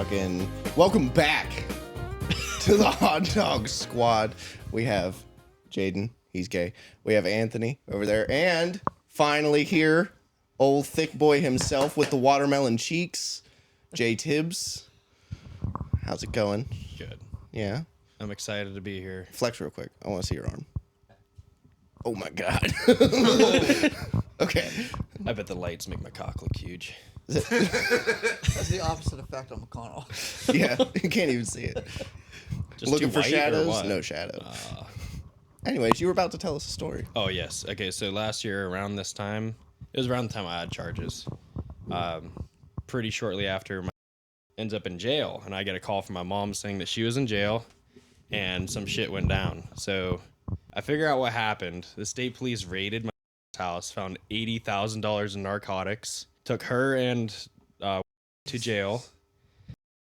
fucking welcome back to the Hotdog Squad. We have Jaden, he's gay. We have Anthony over there, and finally here, old thick boy himself with the watermelon cheeks, Jay Tibbs. How's it going? Good. Yeah. I'm excited to be here. Flex real quick. I want to see your arm. Oh my god. Okay. I bet the lights make my cock look huge. That's the opposite effect on McConnell. Yeah, you can't even see it. Just Looking too for white or shadows? what? No shadow. Anyways, you were about to tell us a story. Oh, yes. Okay, so last year around this time, it was around the time I had charges. Pretty shortly after, my ends up in jail, and I get a call from my mom saying that she was in jail and some shit went down. So I figure out what happened. The state police raided my house, found $80,000 in narcotics, took her and to jail.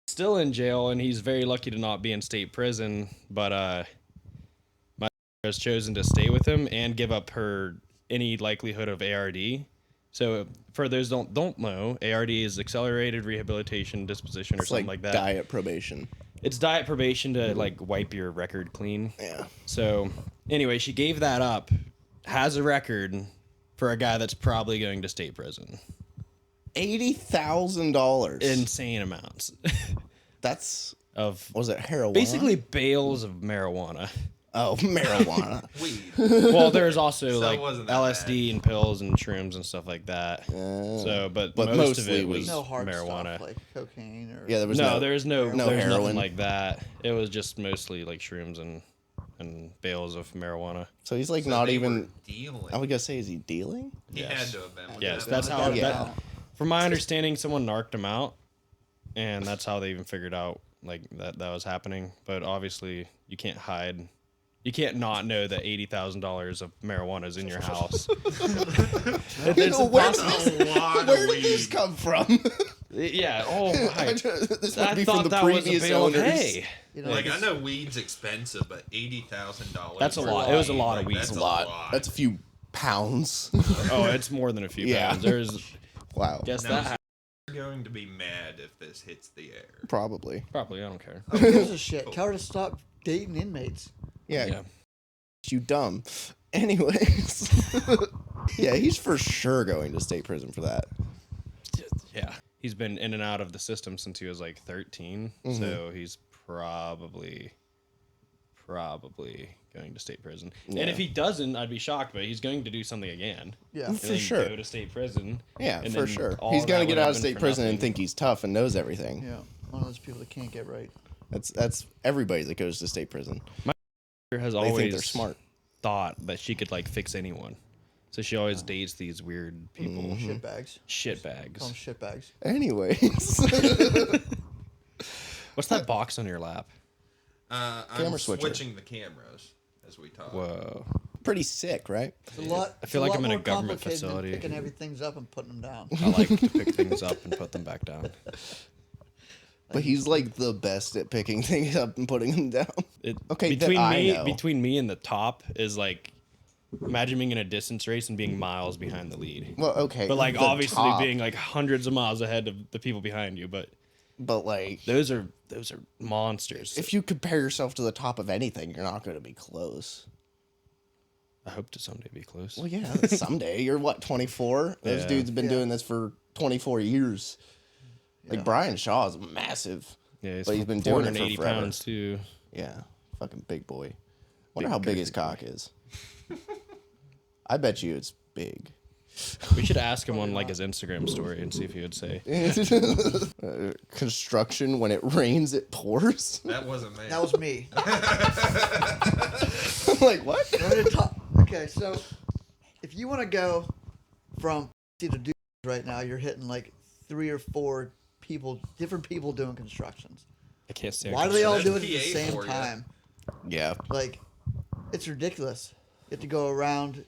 Still in jail, and he's very lucky to not be in state prison, but my has chosen to stay with him and give up her any likelihood of ARD. So for those don't know, ARD is accelerated rehabilitation disposition or It's something like like that. diet probation. It's diet probation to like wipe your record clean. Yeah. So anyway, she gave that up, has a record for a guy that's probably going to state prison. $80,000. Insane amounts That's of was it heroin? basically bales of marijuana. Oh, marijuana. Weed. Well, there's also So it like wasn't that LSD and pills and shrooms and stuff like that. So, but most of mostly it was No hard marijuana. stuff like cocaine or Yeah, there was No, there's no there's heroin. nothing like that. It was just mostly like shrooms and bales of marijuana. So he's like So not they even. were dealing. I was gonna say, is he dealing? He Yes. had to have been. Yes, Yeah, that's how. Yeah. That, from my understanding, someone narked him out, and that's how they even figured out like that was happening. But obviously, you can't hide. You can't not know that $80,000 of marijuana is in your house. It's Where impossible. a lot Where of did this weed. come from? Yeah. Oh, right. This I would be thought from the that was a previous bale of owners. hay. you know, Like I it's- know weed's expensive, but $80,000. That's a for lot. It was a weed, lot of like, weed. That's That's a lot. That's a few pounds. Oh, it's more than a few Yeah. pounds. There's Wow. guess Now, that you're going to be mad if this hits the air. Probably. probably. I don't care. Who gives a shit? Tell her to stop dating inmates. Yeah. Yeah. You dumb. Anyways. Yeah, he's for sure going to state prison for that. Yeah. He's been in and out of the system since he was like 13. So he's probably going to state prison. Yeah. And if he doesn't, I'd be shocked, but he's going to do something again. Yeah. And For then sure. go to state prison. Yeah, and for then sure. all He's gonna that get would out have of been state for prison and nothing. think he's tough and knows everything. Yeah. One of those people that can't get right. That's everybody that goes to state prison. Has They always think they're smart. thought that she could like fix anyone. So she always dates these weird people. Shitbags. Shitbags. Call them shitbags. Anyways. What's that box on your lap? I'm Camera switcher. switching the cameras as we talk. Whoa. Pretty sick, right? It's a lot. I feel it's like lot I'm in a more government complicated than facility. Picking everything's up and putting them down. I like to pick things up and put them back down. But he's like the best at picking things up and putting them down. It, Okay, that I know. between me and the top is like imagine being in a distance race and being miles behind the lead. Well, okay. But like the obviously top, being like hundreds of miles ahead of the people behind you, but But like, those are monsters. if you compare yourself to the top of anything, you're not going to be close. I hope to someday be close. Well, yeah, someday. You're what, 24? Those Yeah. dudes have been Yeah. doing this for 24 years. Like, Brian Shaw is massive. Yeah, But he's been doing it for 480 forever. pounds too. Yeah, fucking big boy. Wonder Big how big crazy his cock is. I bet you it's big. We should ask him on like his Instagram story and see if he would say. Construction, when it rains, it pours. That wasn't me. That was me. I'm like, what? Okay, so if you want to go from to do right now, you're hitting like 3 or 4 people, different people doing constructions. I can't say. Why do they all That's do it at the PA same for ya. time? Yeah. Like, it's ridiculous. You have to go around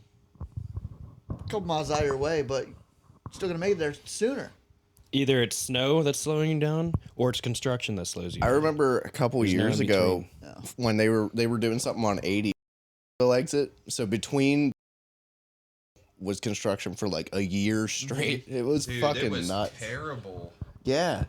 a couple miles out of your way, but you're still gonna make it there sooner. Either it's snow that's slowing you down, or it's construction that slows you I down. remember a couple There's no years in ago between. Yeah. when they were doing something on 80 exit. So between was construction for like a year straight. It was Dude, fucking it was nuts. terrible. Yeah.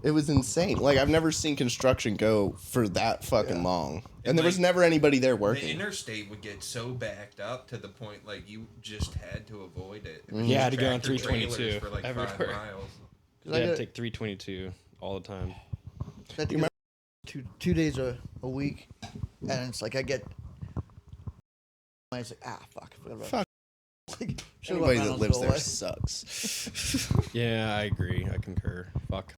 It was insane. Like, I've never seen construction go for that fucking long. And there was like, never anybody there The working. interstate would get so backed up to the point like you just had to avoid it. It was Yeah, I just had to go on tractor 322 trailers for like 5 everywhere. miles. Yeah, I'd take 322 all the time. I do two days a week, and it's like I get. It's like fuck. I forgot about Fuck. Like, Anybody that lives there away. sucks. Yeah, I agree. I concur. Fuck.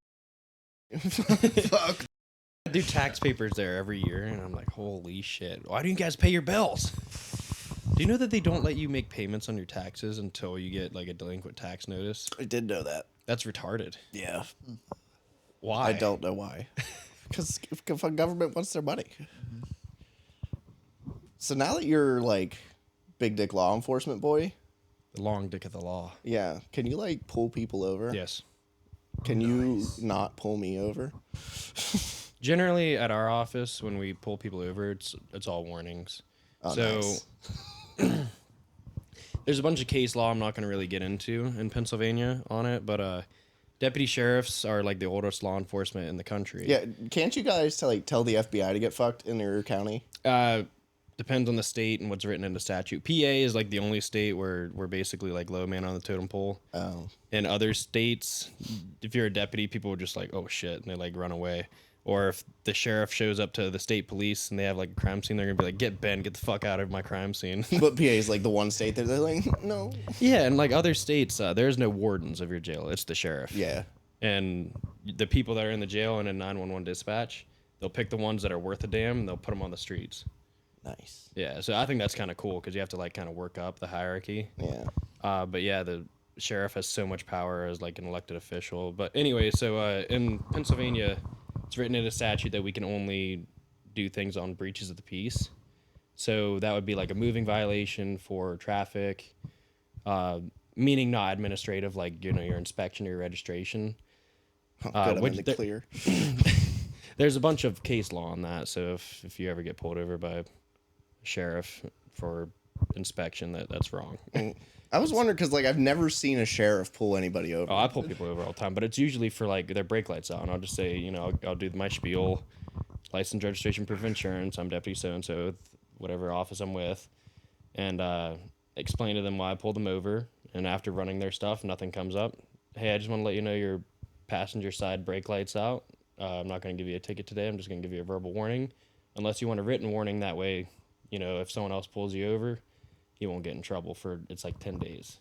Fuck. I do tax papers there every year, and I'm like, holy shit. Why do you guys pay your bills? Do you know that they don't let you make payments on your taxes until you get like a delinquent tax notice? I did know that. That's retarded. Yeah. Why? I don't know why. Because the government wants their money. So now that you're like big dick law enforcement boy, The long dick of the law. yeah, can you like pull people over? Yes. Can you not pull me over? Generally, at our office, when we pull people over, it's all warnings. Oh, so nice. there's a bunch of case law I'm not going to really get into in Pennsylvania on it, but deputy sheriffs are like the oldest law enforcement in the country. Yeah, can't you guys tell the FBI to get fucked in your county? Depends on the state and what's written in the statute. PA is like the only state where we're basically like low man on the totem pole. Oh. In other states, if you're a deputy, people are just like, oh shit, and they like run away. Or if the sheriff shows up to the state police and they have like a crime scene, they're gonna be like, get Ben, get the fuck out of my crime scene. But PA is like the one state that they're like, no. Yeah, and like other states, there's no wardens of your jail. It's the sheriff. Yeah. And the people that are in the jail and in 911 dispatch, they'll pick the ones that are worth a damn and they'll put them on the streets. Nice. Yeah, so I think that's kind of cool because you have to like kind of work up the hierarchy. Yeah. But yeah, the sheriff has so much power as like an elected official. But anyway, so in Pennsylvania, it's written in a statute that we can only do things on breaches of the peace. So that would be like a moving violation for traffic, meaning not administrative, like your inspection or your registration. Oh, good, I'm in the there- clear. There's a bunch of case law on that. So if you ever get pulled over by a sheriff for inspection, that's wrong. I was wondering because like I've never seen a sheriff pull anybody over. Oh, I pull people over all the time, but it's usually for like their brake lights out, and I'll just say, I'll do my spiel, license, registration, proof of insurance. I'm deputy so and so, whatever office I'm with, and explain to them why I pulled them over. And after running their stuff, nothing comes up. Hey, I just want to let you know your passenger side brake lights out. I'm not going to give you a ticket today. I'm just going to give you a verbal warning, unless you want a written warning. That way, if someone else pulls you over, you won't get in trouble for it's like 10 days.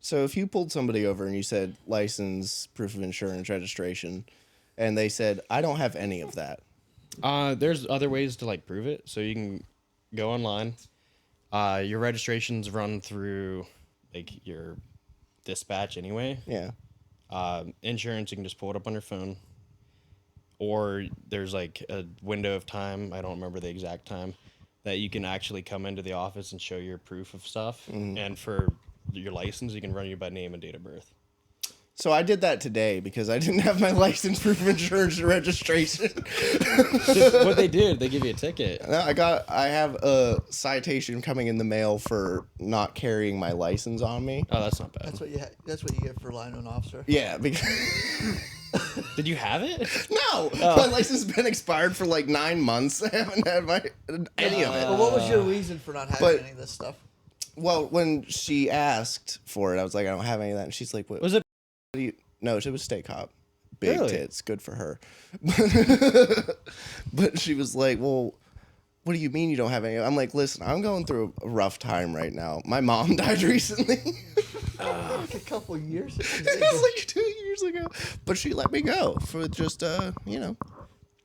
So if you pulled somebody over and you said license, proof of insurance, registration, and they said, I don't have any of that. There's other ways to like prove it. So you can go online. Your registration's run through like your dispatch anyway. Yeah. Insurance, you can just pull it up on your phone. Or there's like a window of time, I don't remember the exact time, that you can actually come into the office and show your proof of stuff. And for your license, you can run you by name and date of birth. So I did that today because I didn't have my license, proof of insurance, or registration. What they did, they give you a ticket. I have a citation coming in the mail for not carrying my license on me. Oh, that's not bad. That's what you get for lying to an officer. Yeah, because Did you have it? no, my license has been expired for like 9 months. I haven't had any of it. But what was your reason for not having but- any of this stuff? Well, when she asked for it, I was like, I don't have any of that. And she's like, what? Was it? No, she was state cop. Big Really? tits. Good for her. But she was like, well, what do you mean you don't have any? I'm like, listen, I'm going through a rough time right now. My mom died recently. Like a couple years. It was like 2 years ago. But she let me go for just,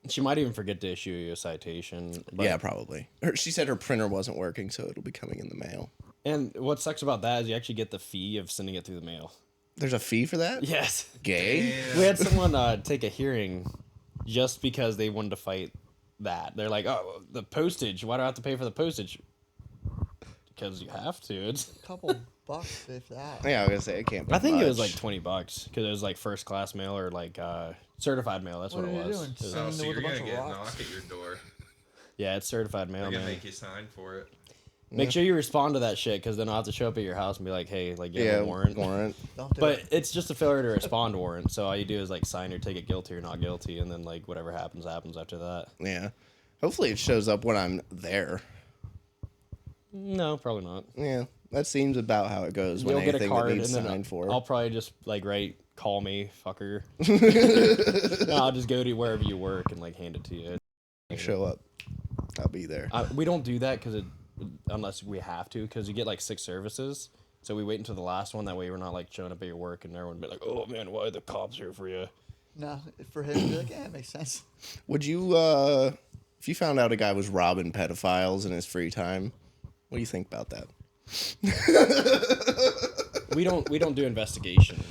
She might even forget to issue you a citation. But, yeah, probably. She said her printer wasn't working, so it'll be coming in the mail. And what sucks about that is you actually get the fee of sending it through the mail. There's a fee for that? Yes. Gay? We had someone take a hearing just because they wanted to fight that. They're like, oh, the postage. Why do I have to pay for the postage? Because you have to. It's. a couple bucks, if that. Yeah, I was going to say, it can't be I think it was much. like $20 because it was like first class mail or like certified mail. That's what, What it are you was. doing? It was- Oh, Sending so them you're with a gonna bunch get of a rocks. knock at your door. yeah, it's certified mail, They're gonna man. make you sign for it. Make sure you respond to that shit, because then I'll have to show up at your house and be like, hey, like, you have a warrant. Don't do But it. it's just a failure to respond warrant. So all you do is like sign your ticket guilty or not guilty, and then like whatever happens after that. Yeah. Hopefully it shows up when I'm there. No, probably not. Yeah. That seems about how it goes when You'll get a anything card, that and needs then signed for. I'll probably just like write, call me, fucker. No, I'll just go to wherever you work and like hand it to you. Show up. I'll be there. We don't do that unless we have to, because you get like 6 services. So we wait until the last one. That way we're not like showing up at your work and everyone be like, oh man, why are the cops here for you? No, for him to be like, yeah, it makes sense. Would you, if you found out a guy was robbing pedophiles in his free time, what do you think about that? We don't do investigation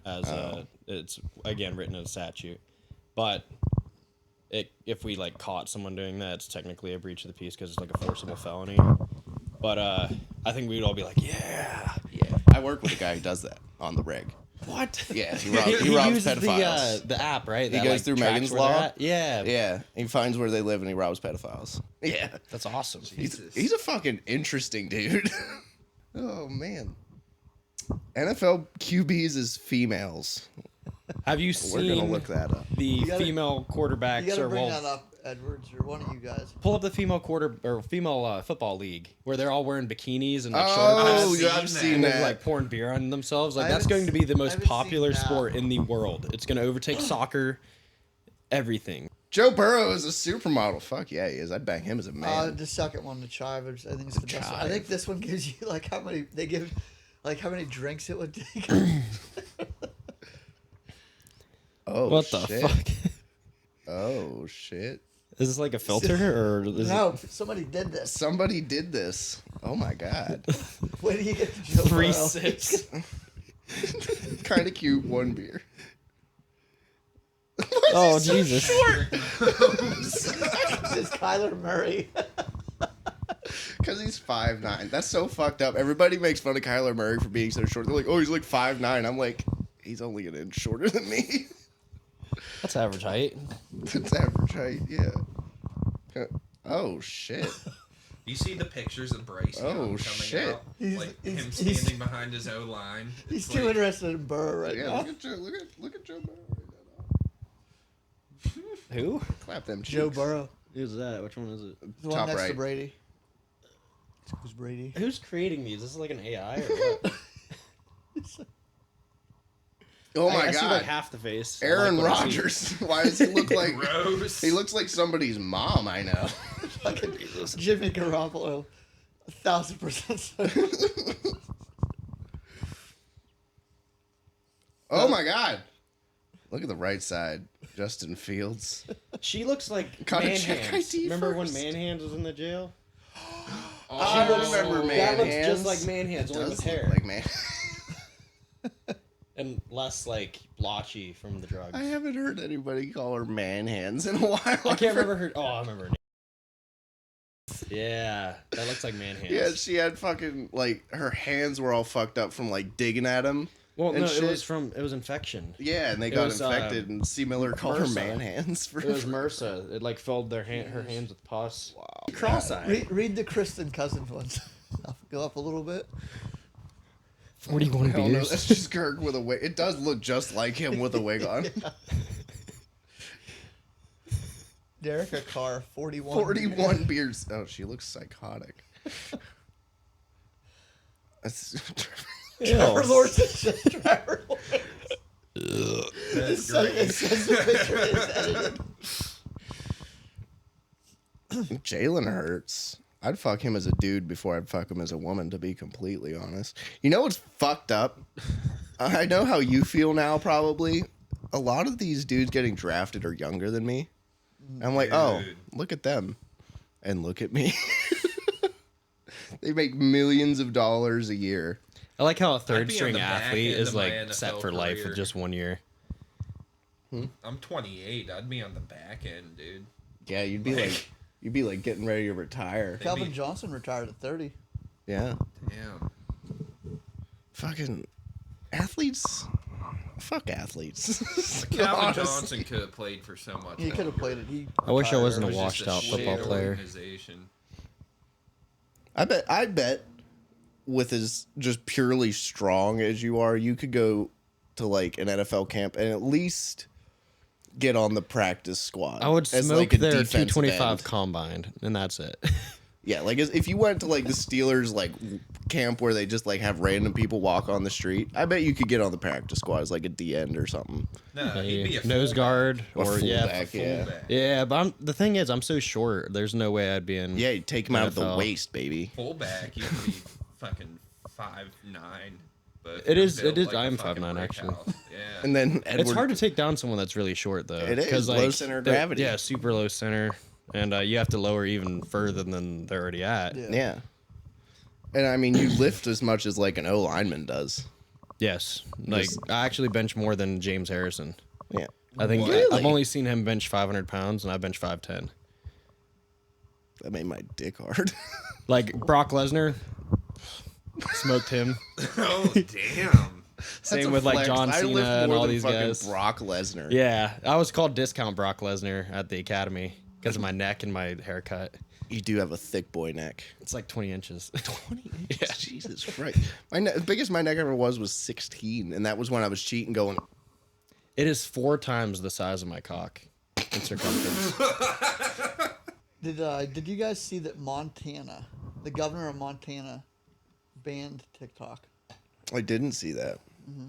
as it's again written in a statute, but if we like caught someone doing that, it's technically a breach of the peace because it's like a forcible felony. But I think we'd all be like, yeah. I work with a guy who does that on the rig. What? Yeah, he robs uses pedophiles. the app, right? He That, goes like, through tracks Megan's where they're Law. at? Yeah. Yeah, he finds where they live and he robs pedophiles. Yeah, That's awesome. he's a fucking interesting dude. Oh man, NFL QBs is females. Have you We're gonna seen look that up. the gotta- female You quarterbacks gotta or bring well, that up, Edwards, or one of you guys. pull up the female football league where they're all wearing bikinis and like short Oh, pants yeah, I've I've seen seen and that. they're like pouring beer on themselves. Like I that's haven't going to be the I most haven't popular seen that. sport in the world. It's going to overtake soccer, everything. Joe Burrow is a supermodel. Fuck yeah, he is. I'd bang him as a man. The second one, the chive. I think it's the best one. I think chive. this one gives you like how many they give, like how many drinks it would take. Oh What the shit. fuck? Oh shit. Is this like a filter or is No, somebody did this. Somebody did this. Oh my god. Where do you get the Joe it 3 Burrow? sips? Kind of cute. One beer. Oh Jesus! It's Kyler Murray. Because he's 5'9". That's so fucked up. Everybody makes fun of Kyler Murray for being so short. They're like, oh, he's like 5'9". I'm like, he's only an inch shorter than me. That's average height. That's average height, yeah. Oh, shit. You see the pictures of Bryce Young Oh, coming shit. out, He's- like he's- him he's- standing behind his O line. He's too interested in Burrow right Yeah, now. look at Joe. Look at Joe Burrow right Who? now. Clap them cheeks. Joe Burrow, Who's that? Which one is it? the one Top next to right. Brady. Who's Brady? Who's creating these? Is this like an AI or what? Oh my I see like god. half the face. I Aaron like what I see. Rodgers. Why does he look like... Gross. He looks like somebody's mom I know. Fucking Jimmy Garoppolo, 1,000% certain. Oh my god. Look at the right side. Justin Fields. She looks like Gotta Man check Hands. ID Remember when first. Man Hands was in the jail? I looks- remember Man that looks Hands. just like Man Hands, It only does with look hair. like Man. And less like blotchy from the drugs. I haven't heard anybody call her Man Hands in a while. I can't remember her. Oh, I remember her name. Yeah, that looks like Man Hands. Yeah, she had fucking like her hands were all fucked up from like digging at him. well, and no, shit. it was infection. Yeah, and they It got was, infected, and C. Miller called her MRSA. Man Hands for. It was MRSA. It like filled her hands with pus. Wow. Cross-eyed. Read the Kristen Cousins ones. I'll go up a little bit. 41 Hell no, beers. that's just Kirk with a wig. It does look just like him with a wig on. Derek Carr, 41. 41 beers. Oh, she looks psychotic. That's Trevor Lawrence is just Trevor Lawrence. That's So great. it says the picture is edited. Jalen Hurts. I'd fuck him as a dude before I'd fuck him as a woman, to be completely honest. You know what's fucked up? I know how you feel now, probably. A lot of these dudes getting drafted are younger than me. I'm like, oh, Dude. look at them. And look at me. They make millions of dollars a year. I like how a I'd third be on string the back athlete end is of my like set NFL for life career. with just 1 year. I'm 28. I'd be on the back end, dude. Yeah, you'd be like getting ready to retire. Calvin Johnson retired at 30. Yeah. Damn. Fucking athletes. Fuck athletes. Calvin Honestly. Johnson could have played for so much. He could have longer. played it. He I wish I retired wasn't It a was washed just out shit football player. organization. I bet with as just purely strong as you are, you could go to like an NFL camp and at least get on the practice squad. I would as, smoke like, a their defensive 225 end. combined, and that's it. Yeah, like if you went to like the Steelers like camp where they just like have random people walk on the street, I bet you could get on the practice squad as like a D end or something. No, he'd be a Nose fullback. guard Or or yeah, fullback, yeah. Fullback. yeah. But the thing is, I'm so short. There's no way I'd be in. Yeah, you take him out of the NFL. waist, baby. Fullback, you could be fucking 5'9". But It is- built it is- like a I am fucking 5'9" brick actually. house. Yeah. And then Edward, It's hard to take down someone that's really short, though. It is, 'cause, low center of they're- gravity. Yeah, super low center, and you have to lower even further than they're already at. Yeah. Yeah. And I mean, you lift as much as like an O lineman does. Yes, like Just- I actually bench more than James Harrison. Yeah. I think Really? I've only seen him bench 500 pounds, and I bench 510. That made my dick hard. Like Brock Lesnar, smoked him. Oh damn. Same with like John I Cena lift and more all than these fucking guys. Brock Lesnar. Yeah, I was called Discount Brock Lesnar at the academy because of my neck and my haircut. You do have a thick boy neck. It's like 20 inches. 20 inches? Jesus Christ. The biggest my neck ever was 16, and that was when I was cheating going, It is 4 times the size of my cock in circumference. Did you guys see that Montana, the governor of Montana, banned TikTok? I didn't see that.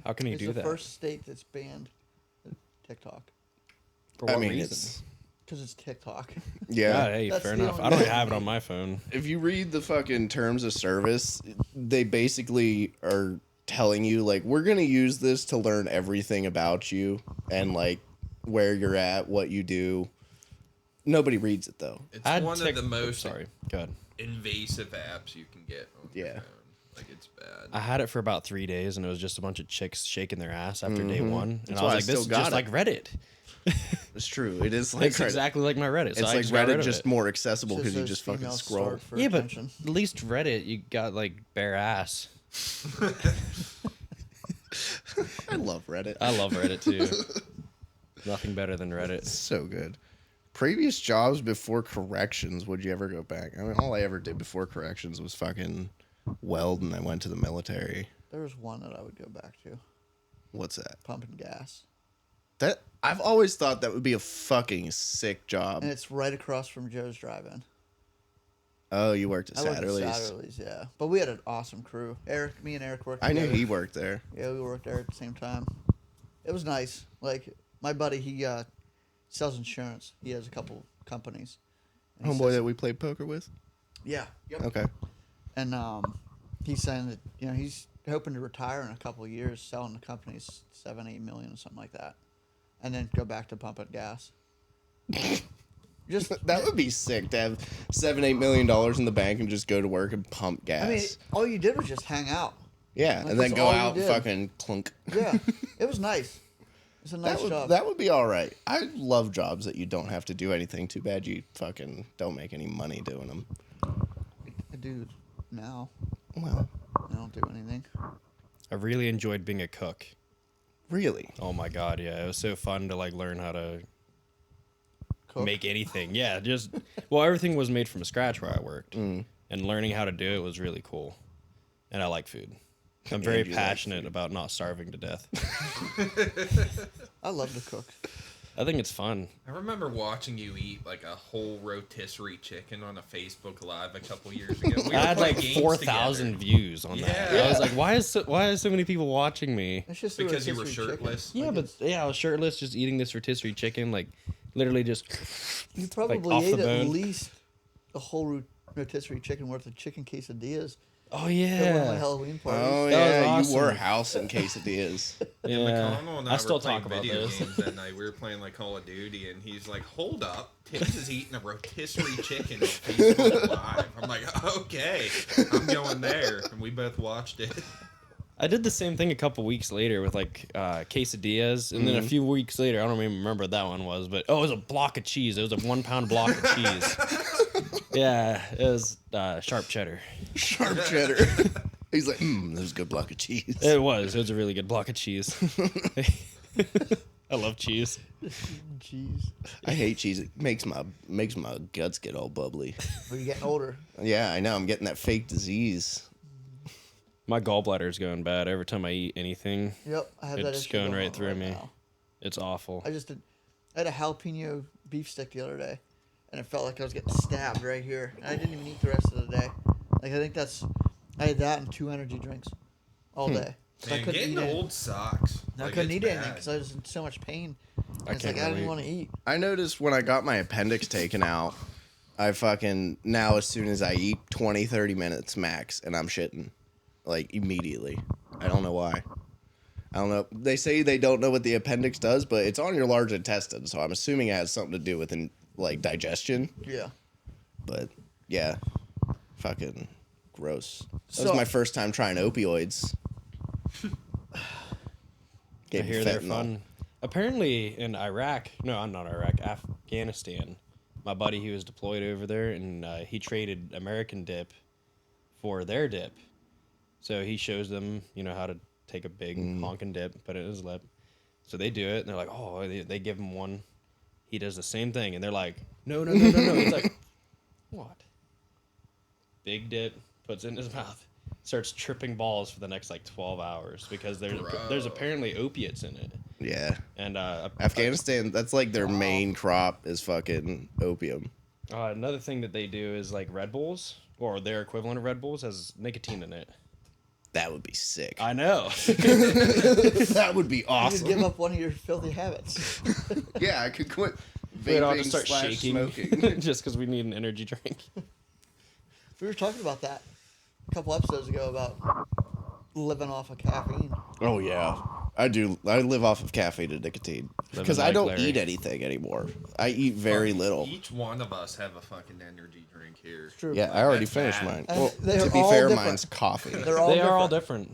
How can you It's do the that? first state that's banned TikTok For I what mean, reason? it's, because it's TikTok. yeah. God, hey, That's fair the enough. I only- don't have it on my phone. If you read the fucking terms of service, they basically are telling you, like, we're going to use this to learn everything about you and, like, where you're at, what you do. Nobody reads it, though. It's I'd one tick- of the most Sorry, good. invasive apps you can get on your Yeah. phone. Like it's bad. I had it for about 3 days, and it was just a bunch of chicks shaking their ass after day one. And That's I why was I like, this still is got just it. like Reddit. It's true. It is like It's exactly like my Reddit. So It's I like just got rid Reddit, of just it. more accessible because you says just fucking female scroll. starved for Yeah, but attention. at least Reddit, you got like bare ass. I love Reddit. I love Reddit too. Nothing better than Reddit. So good. Previous jobs before corrections, would you ever go back? I mean, all I ever did before corrections was fucking weld, and I went to the military. There was one that I would go back to, What's that? pumping gas, That I've always thought that would be a fucking sick job. and it's right across from Joe's Drive-In. Oh, you worked at I worked at Satterley's. Satterley's, yeah. But we had an awesome crew. Me and Eric worked I knew together. he worked there. Yeah, we worked there at the same time. It was nice. Like, my buddy, he sells insurance. He has a couple companies. And he Homeboy says- that we played poker with. Yeah. Yep. Okay. And he's saying that, he's hoping to retire in a couple of years, selling the companies 7-8 million or something like that, and then go back to pumping gas. Just That would be sick to have $7-8 million in the bank and just go to work and pump gas. I mean, all you did was just hang out. yeah, like, and then that's go all you out and did. fucking clunk. Yeah, it was nice. It's a nice job. That would be all right. I love jobs that you don't have to do anything. Too bad you fucking don't make any money doing them. I do now. Well, I don't do anything. I really enjoyed being a cook. really. Oh my god, yeah, it was so fun to like learn how to Cook. make anything. Yeah, just everything was made from scratch where I worked, and learning how to do it was really cool. And I like food. I'm very And you like passionate about not starving to death. I love to cook. I think it's fun. I remember watching you eat like a whole rotisserie chicken on a Facebook Live a couple years ago. We I were had playing like games 4,000 together. views on that. Yeah. I was like, why is so many people watching me? It's just a Because you were rotisserie chicken. shirtless. Yeah, Like, but yeah, I was shirtless, just eating this rotisserie chicken, like literally just. you probably off the ate at bone. least a whole rotisserie chicken worth of chicken quesadillas Oh at one of my yeah, Halloween parties. Oh That was yeah, you were awesome. housing quesadillas. yeah. McConnell and I, I still were playing talk about video this. games that night. We were playing like Call of Duty, and he's like, "Hold up, Tibbs is eating a rotisserie chicken on Facebook Live." I'm like, "Okay, I'm going there," and we both watched it. I did the same thing a couple weeks later with like quesadillas, and then a few weeks later, I don't even remember what that one was, but it was a block of cheese. It was a 1 pound block of cheese. Yeah, it was sharp cheddar. Sharp cheddar. He's like, that was a good block of cheese. It was a really good block of cheese. I love cheese. Jeez. I hate cheese. It makes my guts get all bubbly. But you're getting older. Yeah, I know. I'm getting that fake disease. My gallbladder's going bad every time I eat anything. Yep, I have that It's issue going on right through me. now. It's awful. I had a jalapeno beef stick the other day, and it felt like I was getting stabbed right here. And I didn't even eat the rest of the day. Like I think I had that and 2 energy drinks all day. So I Man, couldn't getting eat old sucks. I Like, couldn't it's eat anything bad. because I was in so much pain. And I it's like can't I didn't relate. want to eat. I noticed when I got my appendix taken out, I fucking now as soon as I eat 20, 30 minutes max, and I'm shitting, like immediately. I don't know why. I don't know. They say they don't know what the appendix does, but it's on your large intestine, so I'm assuming it has something to do with like digestion. Yeah. But yeah, fucking gross. That So- was my first time trying opioids. I Gave me hear they're fentanyl. fun. Apparently in Iraq, no, I'm not Iraq, Afghanistan. My buddy, he was deployed over there, and he traded American dip for their dip. So he shows them, how to take a big honking dip, put it in his lip. So they do it, and they're like, oh, they give him one. He does the same thing, and they're like, no. It's like, what? Big dip, puts it in his mouth, starts tripping balls for the next 12 hours because there's apparently opiates in it. Yeah. And Afghanistan, that's like their main crop is fucking opium. another thing that they do is Red Bulls, or their equivalent of Red Bulls, has nicotine in it. That would be sick. I know. That would be You awesome. could give up one of your filthy habits. Yeah, I could quit We'd all vaping just start slash shaking smoking. just because we need an energy drink. We were talking about that a couple episodes ago about living off of caffeine. Oh yeah, I do. I live off of caffeine and nicotine because I like don't Larry. eat anything anymore. I eat very Fuck, little. Each one of us have a fucking energy drink here. True. Yeah, I already That's finished bad. mine. And Well, they're to be all fair, different. mine's coffee. They're all They different. are all different.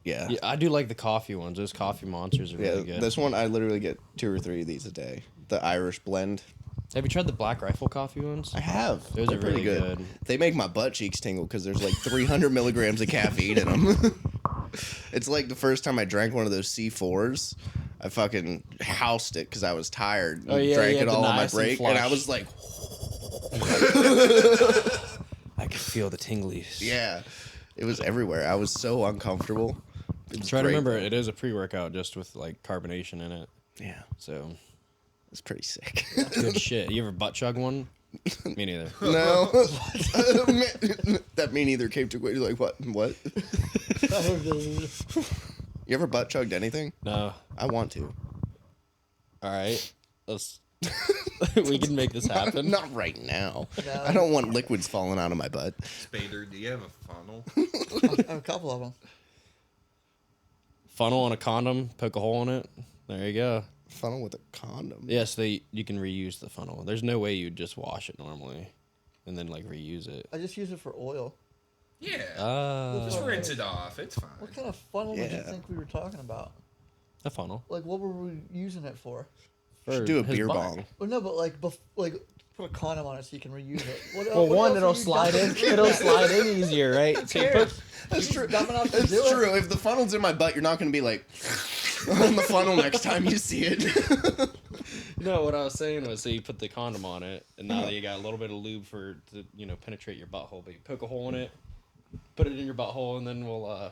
Yeah. Yeah, I do like the coffee ones. Those coffee monsters are Yeah, really good. this one I literally get 2 or 3 of these a day. The Irish blend. Have you tried the Black Rifle coffee ones? I have. Those They're are pretty really good. good. They make my butt cheeks tingle because there's 300 milligrams of caffeine in them. It's like the first time I drank one of those C4s. I fucking housed it because I was tired. Oh, yeah, drank you it had the all on my nice and break, and I flush. was like, I can feel the tinglies. yeah, it was everywhere. I was so uncomfortable. It was Try to great, remember, though. it is a pre-workout just with carbonation in it. Yeah, So it's pretty sick. good shit. You ever butt chug one? Me neither. No, that me neither came to quick. Like what? What? You ever butt chugged anything? No. I want to. All right. Let's. We can make this happen. Not right now. No. I don't want liquids falling out of my butt. Spader, do you have a funnel? I have a couple of them. Funnel on a condom. Poke a hole in it. There you go. Funnel with a condom. Yes, you can reuse the funnel. There's no way you'd just wash it normally, and then reuse it. I just use it for oil. Yeah. Just rinse it off. It's fine. What kind of funnel did you Yeah. think we were talking about? A funnel. Like, what were we using it for? Should do a his beer butt. bong. Well, no, but put a condom on it so you can reuse it. What, Well, what one, else it'll have you slide done in. to do It'll that? slide in easier, right? So you put, That's true. Dumb enough to That's do it. true. If the funnel's in my butt, you're not going to be like on the funnel next time you see it. no, what I was saying was, so you put the condom on it, and now that you got a little bit of lube to penetrate your butthole, but you poke a hole in it, put it in your butthole, and then we'll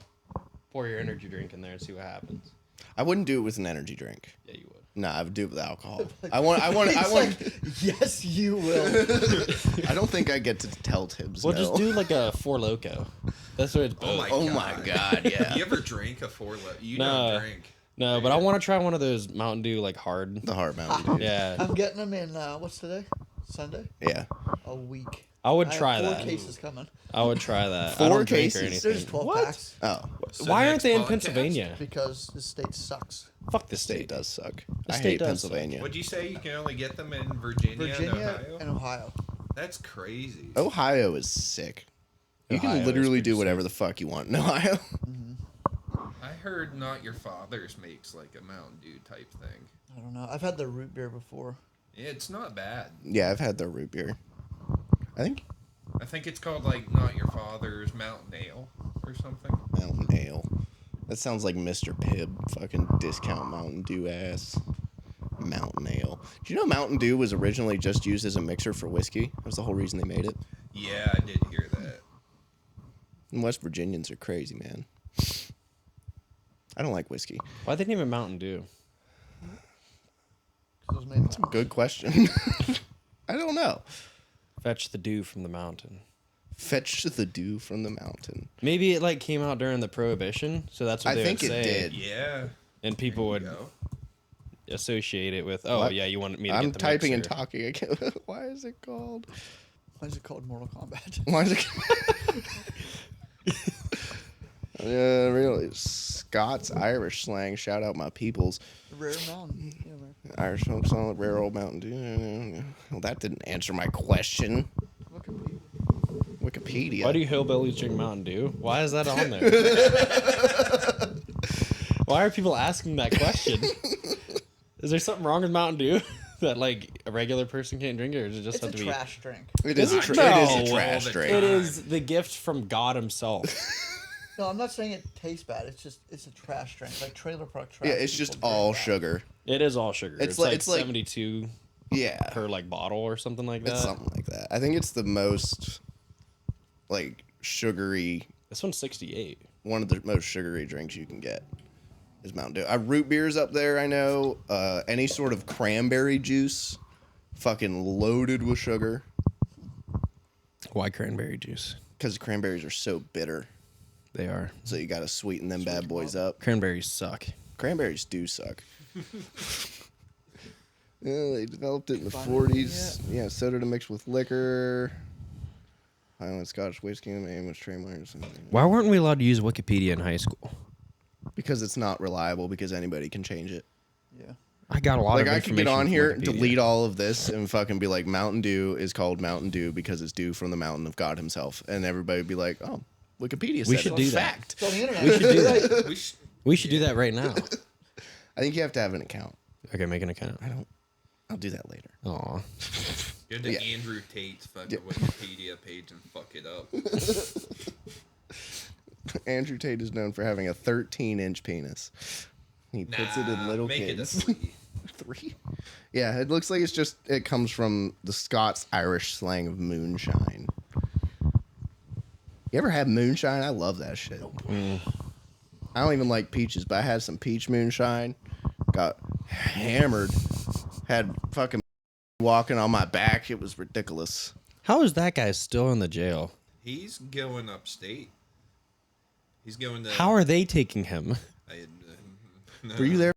pour your energy drink in there and see what happens. I wouldn't do it with an energy drink. Yeah, you would. No, I would do it with alcohol. It's yes, you will. I don't think I get to tell Tibbs. Well, no. just do a Four Loko. That's what it's both. Oh my god, yeah. You ever drink a You No. don't drink. No, but I want to try one of those Mountain Dew hard. The hard Mountain Dew. Yeah, I'm getting them in, what's today? Sunday? Yeah. A week. I would I have try 4 that. cases coming. I would try that. 4 I don't drink cases? or anything. There's 12 What? packs Oh, So Why aren't next they in podcast- Pennsylvania? because the state sucks. Fuck this state state. does suck. The I state hate does Pennsylvania. Would you say you can only get them in Virginia, and Ohio? And Ohio. That's crazy. Ohio is sick. You Ohio can is literally pretty do whatever the fuck you want in Ohio. I heard Not Your Father's makes like a Mountain Dew type thing. I don't know. I've had the root beer before. Yeah, it's not bad. Yeah, I've had their root beer. I think I think it's called like Not Your Father's Mountain Ale or something. Mountain Ale. That sounds like Mr. Pibb, fucking discount Mountain Dew ass. Mountain Ale. Do you know Mountain Dew was originally just used as a mixer for whiskey? That was the whole reason they made it. Yeah, I did hear that. And West Virginians are crazy, man. I don't like whiskey. Why they name it Mountain Dew? It was made That's a good question. I don't know. Fetch the dew from the mountain. Fetch the dew from the mountain. Maybe it like came out during the Prohibition, so that's what I they think would it say. did. Yeah. And people There you would go. associate it with, oh What? yeah, you wanted me to I'm get the typing mixer. and talking. I can't, why is it called? Why is it called Mortal Kombat? Why is it? Really. Scots Irish slang. Shout out my peoples. Rare mountain. Yeah, man. Irish folks on the rare old Mountain Dew. Well, that didn't answer my question. Look at me. Wikipedia. Why do you hillbillies drink Mountain Dew? Why is that on there? Why are people asking that question? Is there something wrong with Mountain Dew that like a regular person can't drink it, or does it just It's a have to be? trash drink. It is, Is a, it? it is No. a trash All the drink. It is the gift from God Himself. No, I'm not saying it tastes bad. It's a trash drink, like trailer park trash. Yeah, it's people just drink all that. sugar. It is all sugar. It's It's, like- like it's like- 72 Yeah. per like bottle or something like that. It's something like that. I think it's the most, like, sugary, This one's 68. one of the most sugary drinks you can get is Mountain Dew. Root beer's up there, I know. Any sort of cranberry juice, fucking loaded with sugar. Why cranberry juice? Because cranberries are so bitter. They are. So you got to sweeten them bad boys up. Cranberries suck. Cranberries do suck. Yeah, they developed it in the Find it 40s. Yeah, soda to mix with liquor. Highland Scotch whiskey, the name was trademarked. Why weren't we allowed to use Wikipedia in high school? Because it's not reliable, because anybody can change it. Yeah. I got a lot Like, of I could information get on from here, Wikipedia. delete all of this, and fucking be like, Mountain Dew is called Mountain Dew because it's due from the mountain of God himself. And everybody would be like, oh, Wikipedia said We should it. do that. Fact. It's on the internet. We should do that. We sh- We should do that right now. I think you have to have an account. Okay, make an account. I'll do that later. Aw. Go to Yeah. Andrew Tate's fucking Wikipedia page and fuck it up. Andrew Tate is known for having a 13-inch penis. He puts it in little make kids. it a 3. 3? Yeah, it looks like it comes from the Scots Irish slang of moonshine. You ever had moonshine? I love that shit. I don't even like peaches, but I had some peach moonshine. Got hammered. Had fucking walking on my back. It was ridiculous. How is that guy still in the jail? He's going upstate. He's going to. How are they taking him? No. Were you there?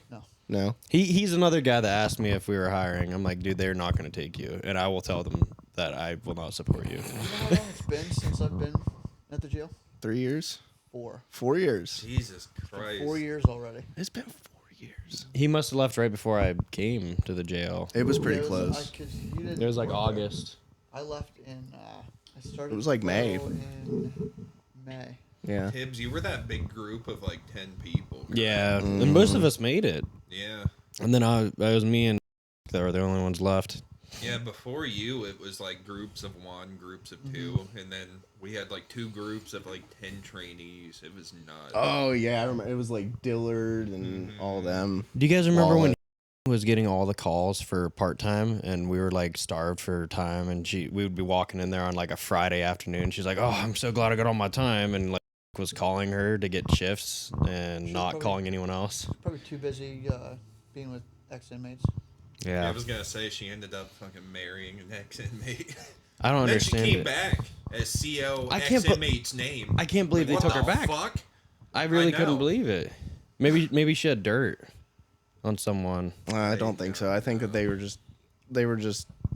No. No. He's another guy that asked me if we were hiring. I'm like, dude, they're not going to take you, and I will tell them that I will not support you. You know how long it's been since I've been at the jail? 3 years? 4. 4 years. Jesus Christ. 4 years already. It's been 4 years. He must have left right before I came to the jail. It was pretty There close. 'cause you didn't It was like work there. August. I left in. I started. It was like May. in May. Yeah. Tibbs, you were that big group of like 10 people. correct? Yeah, and most of us made it. Yeah. And then it was me and that were the only ones left. Yeah, before you, it was like groups of 1, groups of 2, and then we had like 2 groups of like 10 trainees. It was nuts. Oh, yeah. I remember. It was like Dillard and all them. Do you guys remember when Wallet. was getting all the calls for part-time and we were like starved for time, and we would be walking in there on like a Friday afternoon. She's like, oh, I'm so glad I got all my time, and like was calling her to get shifts and She's not probably- calling anyone else. Probably too busy being with ex-inmates. Yeah, I was gonna say she ended up fucking marrying an ex-inmate. I don't Then she understand came it. back as CO I can't ex-inmate's name. I can't believe they What took her the back. Fuck? I really I couldn't know. believe it. Maybe she had dirt on someone. I don't think so. I think that they were just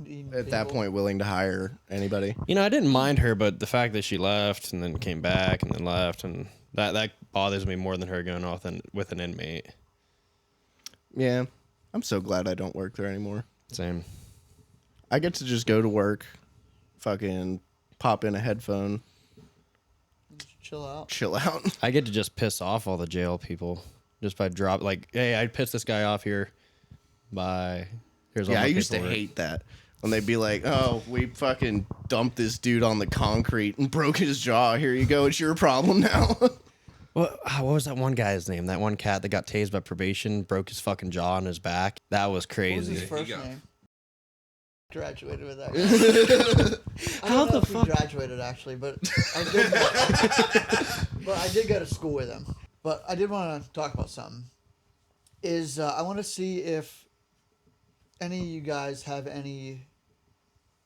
Eating at that people. point willing to hire anybody. You know, I didn't mind her, but the fact that she left and then came back and then left, and that bothers me more than her going off with an inmate. Yeah. I'm so glad I don't work there anymore. Same. I get to just go to work, fucking pop in a headphone, Just chill out. chill out. I get to just piss off all the jail people just by hey, I pissed this guy off here. Bye. Here's all Yeah, my I used to paperwork. hate that. When they'd be like, oh, we fucking dumped this dude on the concrete and broke his jaw. Here you go. It's your problem now. What was that one guy's name? That one cat that got tased by probation, broke his fucking jaw on his back. That was What was crazy. his first He got- name? Graduated with that. I How don't know the if fuck? he graduated actually, but I did. But I did go to school with him. But I did want to talk about something. I want to see if any of you guys have any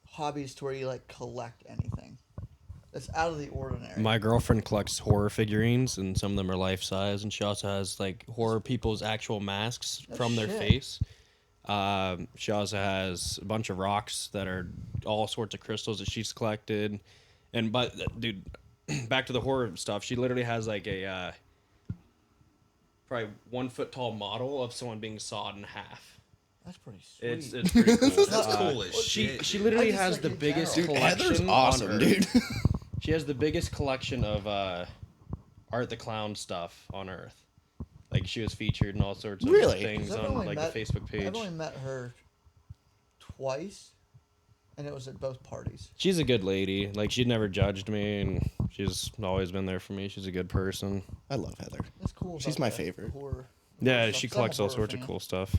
hobbies to where you like collect anything that's out of the ordinary. My girlfriend collects horror figurines, and some of them are life size, and she also has like horror people's actual masks Oh, from their shit. face. She also has a bunch of rocks that are all sorts of crystals that she's collected. Dude, back to the horror stuff. She literally has like a probably 1 foot tall model of someone being sawed in half. That's pretty sweet. It's pretty cool. That's cool as shit. She dude. literally I just has think the in biggest general. Dude, collection. Heather's on awesome, Earth. dude. She has the biggest collection of Art the Clown stuff on Earth. Like she was featured in all sorts of Really? things 'Cause I've on only like met- the Facebook page. I've only met her twice, and it was at both parties. She's a good lady. Like she never judged me, and she's always been there for me. She's a good person. I love Heather. That's cool. She's about my the favorite. Horror. Yeah, horror she stuff, 'cause I'm a collects all horror sorts of fan. cool stuff.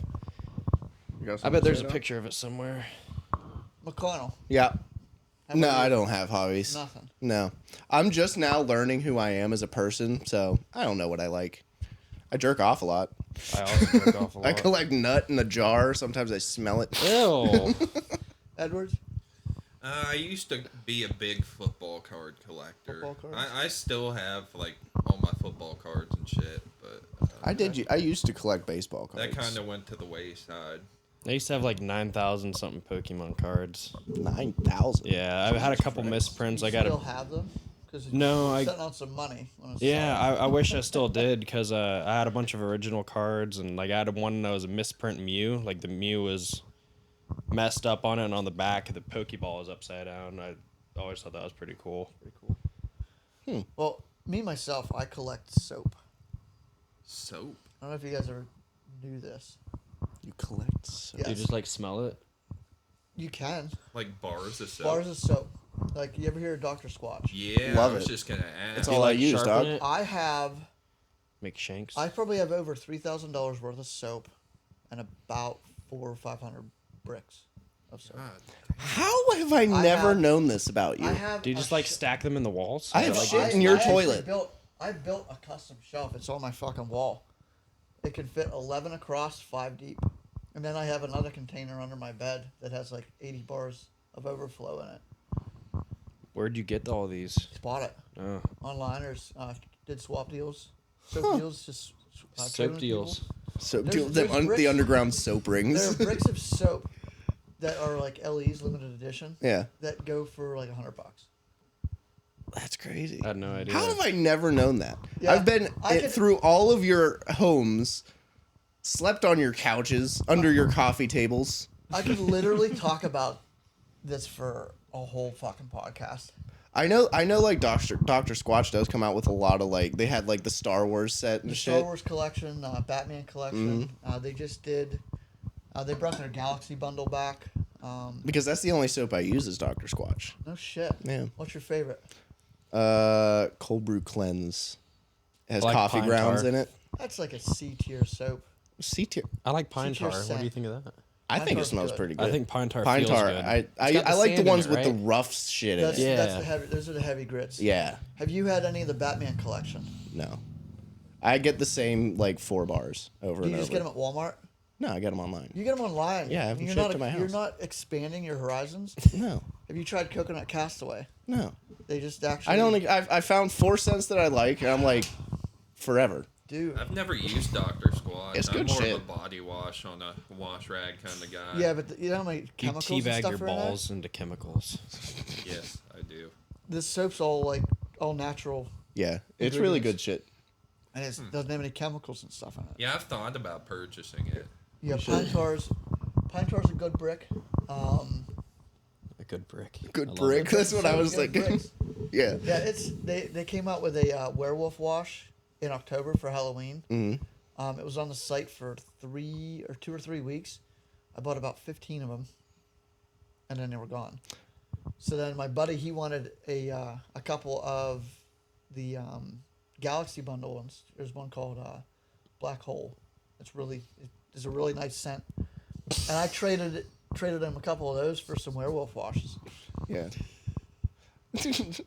You got I something bet to there's say, a though? picture of it somewhere. McConnell. Yeah. How No, about I you? don't have hobbies. Nothing. No. I'm just now learning who I am as a person, so I don't know what I like. I jerk off a lot. I also jerk off a lot. I collect nut in a jar. Sometimes I smell it. Ew. Edwards. I used to be a big football card collector. Football cards? I still have like all my football cards and shit, but I used to collect baseball cards. that kind of went to the wayside. I used to have like 9,000 something Pokemon cards. 9,000. Yeah, I've had a couple misprints. I got still to. have them? Because No, I I- setting on some money. When it's Yeah, selling. I wish I still did because I had a bunch of original cards and like I had one that was a misprint Mew. Like the Mew was messed up on it, and on the back the Pokeball was upside down. I always thought that was pretty cool. Well, me myself, I collect soap. Soap. I don't know if you guys ever knew this. You collect soap. Yeah. You just like smell it. You can. Like bars of soap. Bars of soap. Like, you ever hear of Dr. Squatch? Yeah, Love I was it. just gonna ask. It's You all I like use, sharpen dog. it? I have. Make shanks. I probably have over $3,000 worth of soap and about 400 or 500 bricks of soap. God. How have I never have- known this about you? I have. Do you a just like sh- stack them in the walls? I Is have that like shit your- in your actually toilet. I built a custom shelf. It's on my fucking wall. It can fit 11 across, 5 deep. And then I have another container under my bed that has like 80 bars of overflow in it. Where'd you get all these? Just bought it Oh, online or did swap deals. Soap deals, just trading soap with deals. people. So There's the bricks- underground soap There rings. are bricks of soap that are like LEs, limited edition, Yeah, that go for like $100. that's crazy. I had no idea. How have I never known that? Yeah, I've been I could- through all of your homes, slept on your couches, under your coffee tables. I could literally talk about this for a whole fucking podcast. I know. Like Doctor Squatch does come out with a lot of like. They had like the Star Wars set and The shit. Star Wars collection, Batman collection. Mm-hmm. They just did. They brought their Galaxy bundle back. Because that's the only soap I use is Doctor Squatch. No shit. Yeah. What's your favorite? Cold brew cleanse. It has I like coffee pine grounds tar. in it. That's like a C tier soap. C tier. I like pine Since you're tar. What do you scent. think of that? I Pine think it tar's smells good. pretty good. I think pine tar pine feels tar. good. I It's got the like the sand in ones it, with the right? rough shit That's, in it. that's Yeah. the heavy. Those are the heavy grits. Yeah. Have you had any of the Batman collection? No. I get the same like 4 bars over Do you and just over. get them at Walmart? No, I get them online. You get them online. Yeah, I have them you're shipped not. to my You're house. not expanding your horizons. No. Have you tried Coconut Castaway? No. They just actually. I don't. I found 4 cents that I like, and I'm like, forever. Dude. I've never used Dr. Squatch. It's I'm good more shit. of a body wash on a wash rag kind of guy. Yeah, but you know how many You chemicals and teabag stuff your are in there? balls into chemicals. Yes, I do. This soap's all natural, Yeah, it's really Ingredients. good shit. and it doesn't have any chemicals and stuff in it. Yeah, I've thought about purchasing it. Yeah, pine tar's a good brick. A good brick. Good I love brick. it. That's what I was Good thinking. bricks. Yeah. Yeah, they came out with a werewolf wash in October for Halloween. Mm-hmm. It was on the site for 2 or 3 weeks. I bought about 15 of them, and then they were gone. So then my buddy, he wanted a couple of the Galaxy bundle ones. There's one called Black Hole. It's a really nice scent. And I traded him a couple of those for some werewolf washes. Yeah.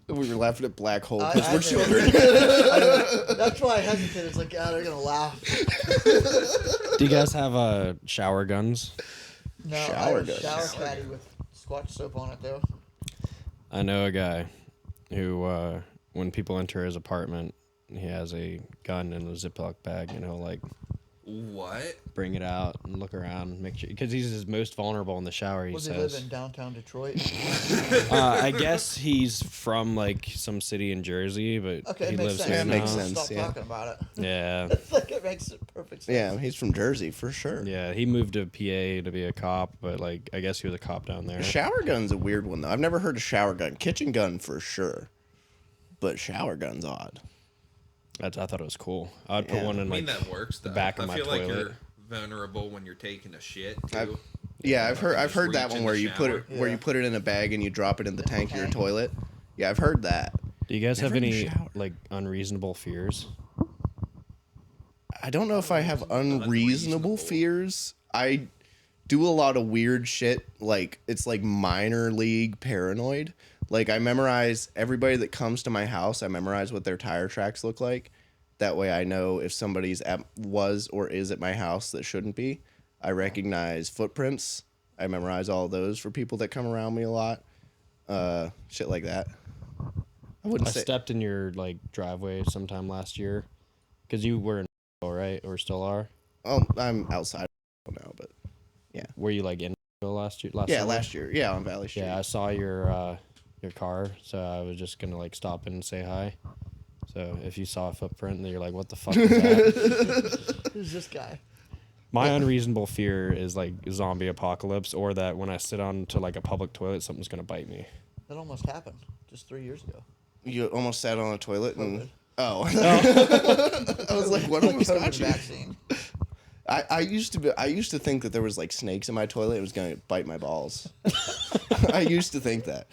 We were laughing at Black Hole I because we're did. children. That's why I hesitated. It's like, they're gonna laugh. Do you guys have shower guns? No, I Shower have a gun. shower caddy with Squatch soap on it though. I know a guy who, when people enter his apartment, he has a gun in a Ziploc bag, and he'll like What? bring it out and look around, make sure because he's his most vulnerable in the shower. He Does he live says. in downtown Detroit? I guess he's from like some city in Jersey, but Okay, he it makes lives sense. here Yeah, it now. makes sense. Stop yeah. talking about it. Yeah, It's like it makes perfect sense. Yeah, he's from Jersey for sure. yeah. He moved to PA to be a cop, but like I guess he was a cop down there. A shower gun's a weird one though. I've never heard of shower gun. Kitchen gun for sure, but shower gun's odd. I thought it was cool. I'd put Yeah. one I in mean, like that works, though. back of I my feel like toilet. you're vulnerable when you're taking a shit, I've- too. Yeah, I've heard Just that reach one in where the you put it shower. where Yeah. you put it in a bag and you drop it in the tank of your tank. toilet. Yeah, I've heard that. Do you guys have Never in the any shower. like unreasonable fears? I don't know if I have unreasonable fears. I do a lot of weird shit. Like it's like minor league paranoid. Like I memorize everybody that comes to my house. I memorize what their tire tracks look like. That way I know if somebody's was or is at my house that shouldn't be. I recognize footprints. I memorize all those for people that come around me a lot. Shit like that. I wouldn't I say. stepped in your like driveway sometime last year because you were in right or still are. Oh, I'm outside now, but Were you like in last year? yeah, summer? last year. Yeah, on Valley Street. Yeah, I saw your car, so I was just gonna like stop in and say hi. So if you saw a footprint, then you're like, "What the fuck is that?" Who's this guy? My unreasonable fear is like zombie apocalypse, or that when I sit on to like a public toilet, something's gonna bite me. That almost happened just 3 years ago. You almost sat on a toilet and COVID. oh, I was like, what almost COVID got you? vaccine. I used to think that there was like snakes in my toilet. It was gonna bite my balls. I used to think that.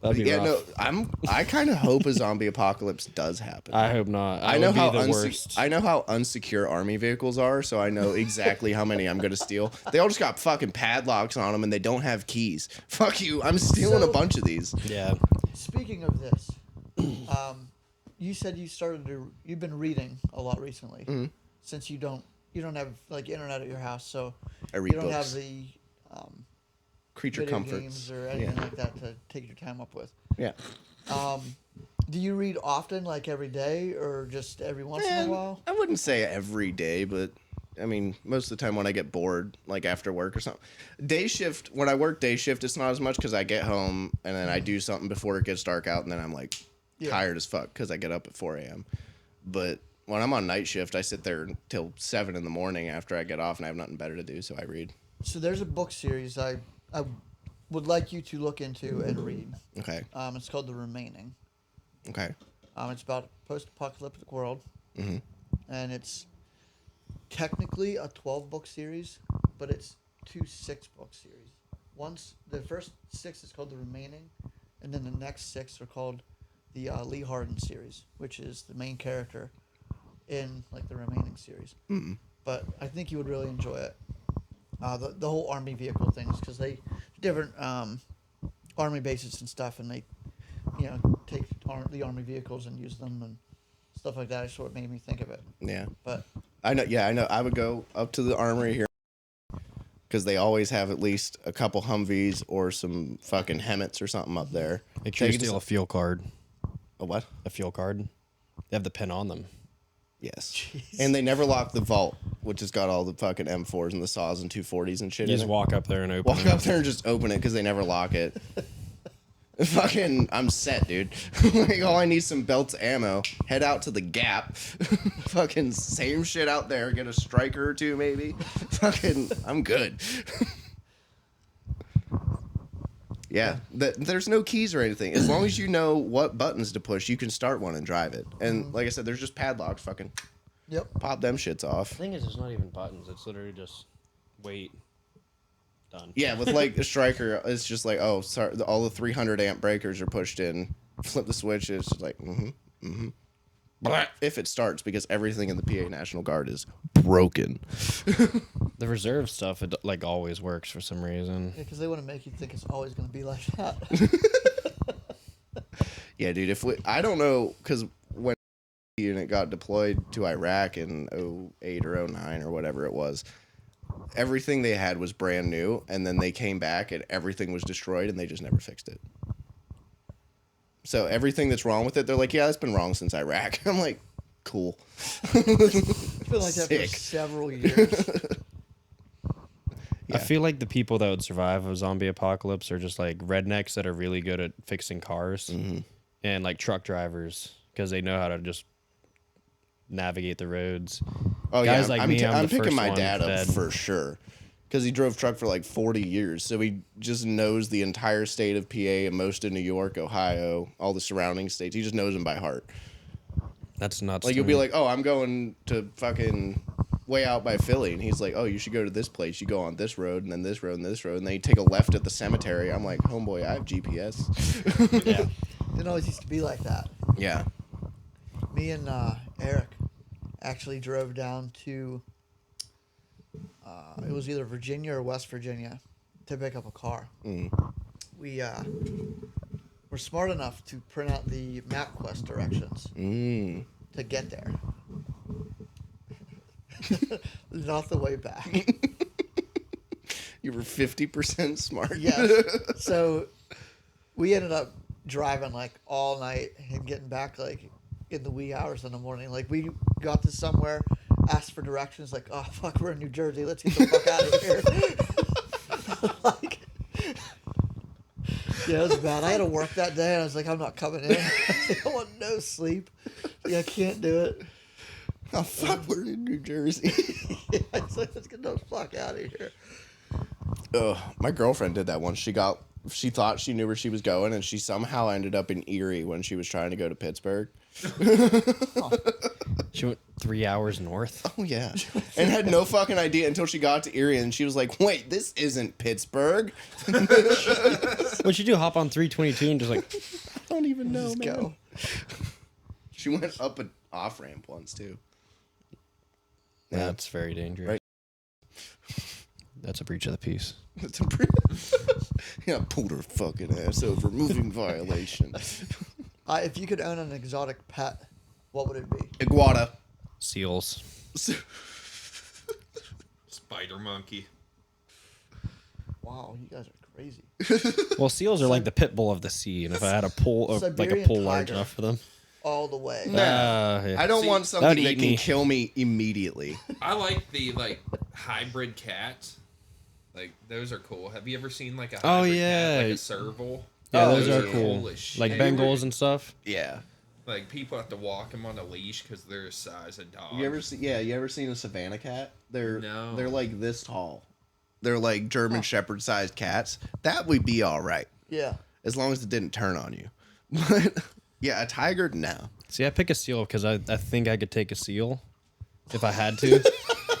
That'd be Yeah, rough. no, I kind of hope a zombie apocalypse does happen. I hope not. I know would how be the worst. I know how unsecure army vehicles are, so I know exactly how many I'm gonna steal. They all just got fucking padlocks on them, and they don't have keys. Fuck you! I'm stealing a So- bunch of these. Yeah. Speaking of this, you said you've been reading a lot recently, since you don't have like internet at your house, so I read you don't books. have the Creature video comforts. games or anything like that to take your time up with. Yeah. Do you read often, like every day, or just every once in a while? I wouldn't say every day, but I mean, most of the time when I get bored, like after work or something. Day shift, when I work day shift, it's not as much because I get home and then I do something before it gets dark out, and then I'm like tired as fuck because I get up at 4 a.m. But when I'm on night shift, I sit there till 7 in the morning after I get off and I have nothing better to do, so I read. So there's a book series I would like you to look into and read. Okay. It's called The Remaining. Okay. It's about a post-apocalyptic world, and it's technically a 12-book series, but it's 2 6-book series. The first 6 is called The Remaining, and then the next 6 are called the Lee Harden series, which is the main character in like the Remaining series. But I think you would really enjoy it. The whole army vehicle things, because they different army bases and stuff, and they take the army vehicles and use them and stuff like that. Is what made me think of it. Yeah. But I know. Yeah, I know. I would go up to the armory here because they always have at least a couple Humvees or some fucking Hemmets or something up there. Make sure you Take it to steal a fuel card. A what? A fuel card. They have the pin on them. Yes. Jeez. And they never lock the vault, which has got all the fucking M4s and the saws and 240s and shit You in just it. walk up there and open Walk it. up there and just open it because they never lock it. Fucking, I'm set, dude. Like, all I need is some belts, ammo. Head out to the Gap. Fucking same shit out there. Get a striker or two, maybe. Fucking, I'm good. Yeah, there's no keys or anything. As long as you know what buttons to push, you can start one and drive it. And like I said, there's just padlocks. Fucking yep. pop them shits off. The thing is, there's not even buttons. It's literally just wait. Done. Yeah, with like a striker, it's just like, oh, sorry, all the 300 amp breakers are pushed in. Flip the switch, it's just like, If it starts, because everything in the PA National Guard is broken. The reserve stuff, it like always works for some reason. Yeah, because they want to make you think it's always going to be like that. Yeah, dude. I don't know, because when the unit got deployed to Iraq in 08 or 09 or whatever it was, everything they had was brand new, and then they came back and everything was destroyed, and they just never fixed it. So everything that's wrong with it, they're like, yeah, that's been wrong since Iraq. I'm like, cool. It's been like that for Sick. several years. I feel like the people that would survive a zombie apocalypse are just like rednecks that are really good at fixing cars and like truck drivers because they know how to just navigate the roads. Oh Guys yeah, like I'm, me, I'm I'm the picking first my one dad up dead. for sure, because he drove truck for like 40 years, so he just knows the entire state of PA and most of New York, Ohio, all the surrounding states. He just knows them by heart. That's nuts. Like to you'll be me. like, oh, I'm going to fucking way out by Philly, and he's like, oh, you should go to this place. You go on this road, and then this road, and this road, and then you take a left at the cemetery. I'm like, homeboy, I have GPS. yeah. Didn't always used to be like that. Yeah. Me and Eric actually drove down to, it was either Virginia or West Virginia to pick up a car. We were smart enough to print out the MapQuest directions to get there. Not the way back. You were 50% smart. Yes. So we ended up driving like all night and getting back like in the wee hours in the morning. Like we got to somewhere, asked for directions, like, oh fuck, we're in New Jersey, let's get the fuck out of here. Like, yeah, it was bad. I had to work that day and I was like, I'm not coming in. I want no sleep. Yeah, I can't do it. Oh fuck, we're in New Jersey. Yeah, I was like, let's get the fuck out of here. Oh, my girlfriend did that once. She thought she knew where she was going, and she somehow ended up in Erie when she was trying to go to Pittsburgh. She went 3 hours north. Oh yeah, and had no fucking idea until she got to Erie, and she was like, "Wait, this isn't Pittsburgh." What'd you do? Hop on 322 and just like, I don't even know, Just man. go. She went up an off ramp once too. Yeah. that's very dangerous. Right. That's a breach of the peace. It's a yeah, pulled her fucking ass over, moving violation. If you could own an exotic pet, what would it be? Iguana. Seals. Spider monkey. Wow, you guys are crazy. Well, seals are like the pit bull of the sea, and if I had a pool, like a Siberian pool large tiger. enough for them, All the way. yeah. I don't See, want that something would that eat can me. kill me immediately. I like the hybrid cats. Like those are cool. Have you ever seen like a Oh, hybrid yeah. cat, like a serval? Yeah, Oh, those yeah. are cool. as shit. Like Bengals and stuff. Yeah. Like people have to walk them on a leash because they're the size of dogs. You ever see? Yeah, you ever seen a Savannah cat? They're No. They're like this tall. They're like German Shepherd sized cats. That would be all right Yeah. as long as it didn't turn on you. But yeah, a tiger, no. See, I pick a seal because I think I could take a seal if I had to.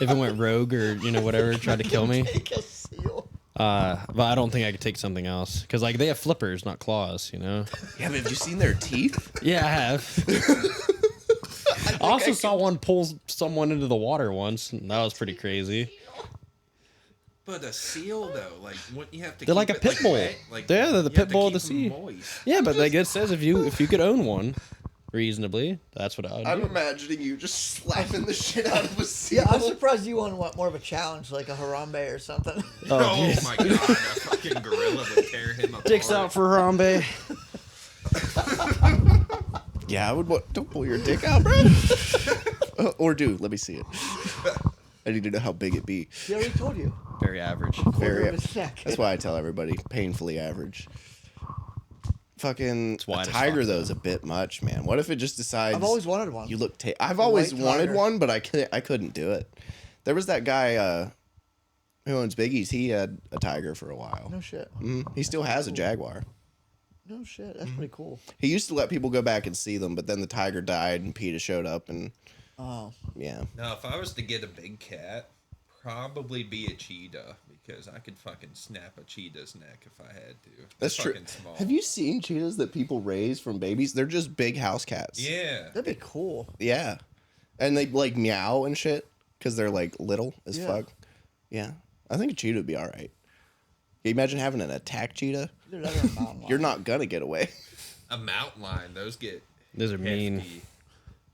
If it went rogue or whatever, tried to kill me. Take a seal. But I don't think I could take something else because like they have flippers, not claws. Yeah, but have you seen their teeth? Yeah, I have. I also saw one pull someone into the water once, and that was pretty crazy. But a seal though, like wouldn't you have to? They're keep like a it, pit bull. wet? Like, Yeah, they're the you have pit to bull of the keep 'em sea. moist. Yeah, but like it says if you could own one reasonably, that's what I would I'm do. imagining you just slapping the shit out of a seal. Yeah, I'm surprised you want more of a challenge, like a Harambe or something. Oh, Oh, geez. my god, a fucking gorilla would tear him apart. Dicks out for Harambe. Yeah, I would. Don't pull your dick out, bro. Or do. Let me see it. I need to know how big it be. He already told you. Very average. Quarter Very. of his neck. That's why I tell everybody, painfully average. Fucking wide a as tiger fuck, though is a bit much, man. What if it just decides? I've always wanted one. You look. I've always white wanted tiger. one, but I couldn't do it. There was that guy who owns Biggie's. He had a tiger for a while. No shit. He still has a jaguar. No shit. That's pretty cool. He used to let people go back and see them, but then the tiger died and PETA showed up and Oh. yeah. Now, if I was to get a big cat, probably be a cheetah because I could fucking snap a cheetah's neck if I had to. That's They're true. fucking small. Have you seen cheetahs that people raise from babies? They're just big house cats. Yeah. That'd be cool. Yeah. And they like meow and shit because they're like little as Yeah. fuck. Yeah. I think a cheetah would be all right. Can you imagine having an attack cheetah? Dude, that's a mountain lion. You're not going to get away. A mountain lion. Those get Those are mean. hefty.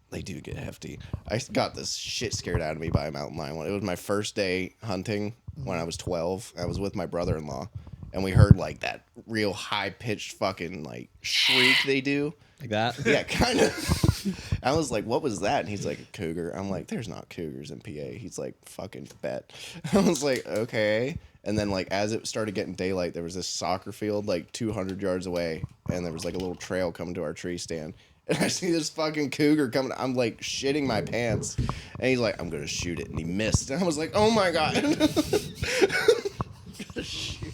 They do get hefty. I got this shit scared out of me by a mountain lion. It was my first day hunting when I was 12. I was with my brother-in-law, and we heard like that real high-pitched fucking like shriek they do. Like that? Yeah, kind of. I was like, what was that? And he's like, a cougar. I'm like, there's not cougars in PA. He's like, fucking bet. I was like, okay. And then like as it started getting daylight, there was this soccer field like 200 yards away, and there was like a little trail coming to our tree stand. And I see this fucking cougar coming. I'm like shitting my pants. And he's like, I'm going to shoot it. And he missed. And I was like, oh my God.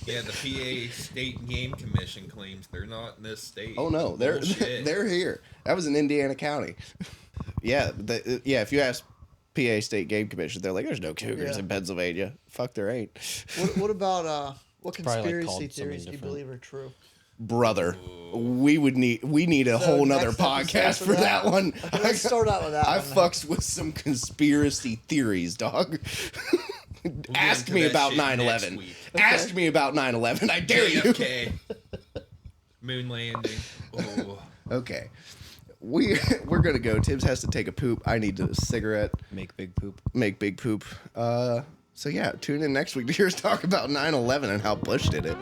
Yeah, the PA State Game Commission claims they're not in this state. Oh no, they're Bullshit. they're here. That was in Indiana County. Yeah, if you ask PA State Game Commission, they're like, there's no cougars Yeah. in Pennsylvania. Fuck, there ain't. What about what Probably, like, conspiracy called something theories do you different. believe are true? Brother, we need a So whole nother next episode podcast for that one. Okay, let's start out with that I one. fucks with some conspiracy theories, dog. Ask into me that about shit next 9/11. week. Ask me about 9/11. I dare you. JFK. Moon landing. Oh. Okay. We're gonna go. Tibbs has to take a poop. I need a cigarette. Make big poop. Make big poop. So yeah, tune in next week to hear us talk about 9/11 and how Bush did it.